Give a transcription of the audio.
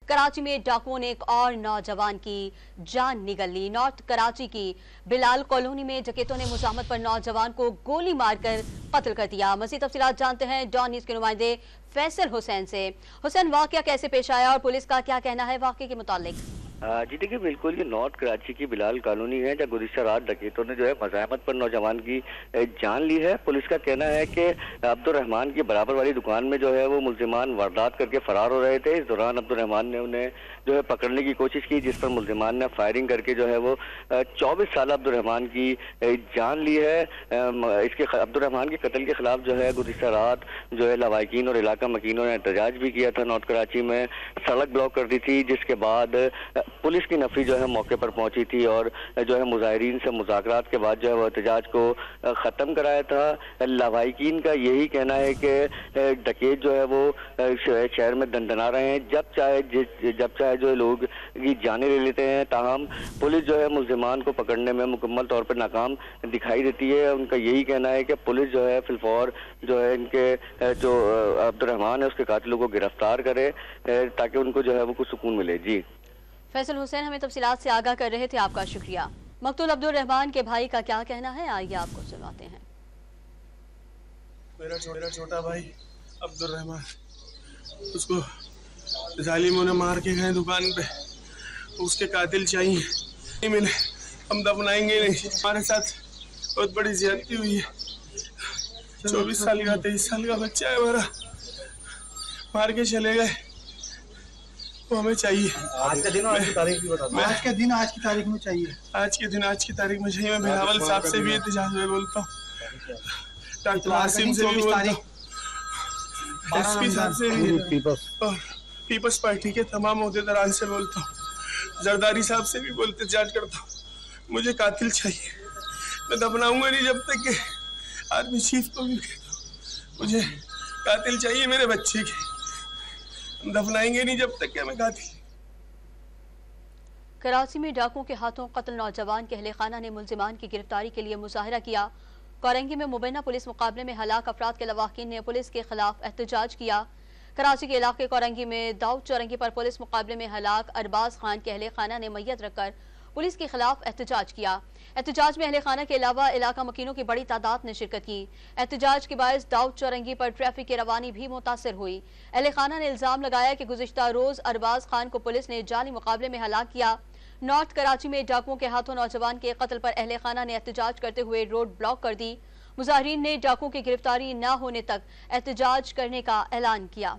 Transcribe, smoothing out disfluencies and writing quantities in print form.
कराची में डाकुओं ने एक और नौजवान की जान निगल ली। नॉर्थ कराची की बिलाल कॉलोनी में डकैतों ने मुजाहमत पर नौजवान को गोली मारकर कत्ल कर दिया। मज़ीद तफसीलात जानते हैं डॉन न्यूज़ के नुमाइंदे फैसल हुसैन से। हुसैन, वाक़या कैसे पेश आया और पुलिस का क्या कहना है वाक़े के मुतालिक? जी देखिए, बिल्कुल ये नॉर्थ कराची की बिलाल कॉलोनी है जहाँ गुज़िश्ता रात डकैतों ने जो है मज़ाहमत पर नौजवान की जान ली है। पुलिस का कहना है कि अब्दुर्रहमान की बराबर वाली दुकान में जो है वो मुल्जिमान वारदात करके फरार हो रहे थे। इस दौरान अब्दुर्रहमान ने उन्हें जो है पकड़ने की कोशिश की, जिस पर मुल्जिमान ने फायरिंग करके जो है वो 24 साल अब्दुर्रहमान की जान ली है। इसके अब्दुर्रहमान के कत्ल के खिलाफ जो है गुज़िश्ता रात जो है लवाकिन और इलाका मकीनों ने एहतजाज भी किया था। नॉर्थ कराची में सड़क ब्लॉक कर दी थी, जिसके बाद पुलिस की नफरी जो है मौके पर पहुंची थी और जो है मुजाहिरीन से मुज़ाकरात के बाद जो है वो एहतजाज को ख़त्म कराया था। लवाकिन का यही कहना है कि डकैत जो है वो शहर में दंदना रहे हैं, जब चाहे जो लोग की जाने ले लेते हैं। ताहम पुलिस जो है मुल्जिमान को पकड़ने में मुकम्मल तौर पर नाकाम दिखाई देती है। उनका यही कहना है कि पुलिस जो है फिलफौर जो है इनके जो अब्दुर्रहमान है उसके कातिलों को गिरफ्तार करे ताकि उनको जो है वो कुछ सुकून मिले। जी फैसल हुसैन हमें तफसीलात से आगाह कर रहे थे, आपका शुक्रिया। मकतूल अब्दुर्रहमान के भाई का क्या कहना है, आइए आपको सुनाते हैं। मेरा छोटा भाई अब्दुर्रहमान, उसको जालिमों ने मार के गए दुकान पे, उसके कातिल चाहिए, नहीं मिले हम दफनाएंगे नहीं। हमारे साथ बहुत बड़ी ज्यादती हुई है। 24 साल का 23 साल का बच्चा है हमारा, मार के चले गए, वो हमें चाहिए। आज का दिन आज की तारीख भी बता दो। आज के दिन आज की तारीख में चाहिए। आज के दिन आज की तारीख में चाहिए। मैं बिलावल साहब से भी एहतजाज में बोलता हूँ, डॉक्टर आसिम से भी बोलता हूँ, एसपी साहब से भी और पीपल्स पार्टी के तमाम ओहदेदारान से बोलता हूँ, जरदारी साहब से भी बोलते एहतजाज करता हूँ। मुझे कातिल चाहिए, मैं दफनाऊंगा नहीं जब तक कि आर्मी चीफ को भी मुझे कातिल चाहिए मेरे बच्चे के, दफनाएंगे नहीं जब तक कि हमें कातिल। कराची में डाकुओं के हाथों कत्ल नौजवान के अहले खाना ने मुल्जिमान की गिरफ्तारी के लिए मुजाहरा किया। कोरंगी में मुबैना पुलिस मुकाबले में हलाक अफराद के लवाकिन ने पुलिस के खिलाफ एहतजाज किया। कराची के इलाके कोरंगी में दाऊद चौरंगी पर पुलिस मुकाबले में हलाक अरबाज खान के अहले खाना ने मैयत रखकर पुलिस के खिलाफ एहतजाज किया। एहतजाज में अहले खाना के अलावा इलाका मकीनों की बड़ी तादाद ने शिरकत की। एहतजाज के बायस दाऊद चौरंगी पर ट्रैफिक की रवानी भी मुतासर हुई। अहले खाना ने इल्जाम लगाया कि गुज़िश्ता रोज अरबाज खान को पुलिस ने जाली मुकाबले में हलाक किया। नॉर्थ कराची में डाकुओं के हाथों नौजवान के कत्ल पर अहले खाना ने एहतजाज करते हुए रोड ब्लॉक कर दी। मुजाहिरीन ने डाकुओं की गिरफ्तारी न होने तक एहतजाज करने का ऐलान किया।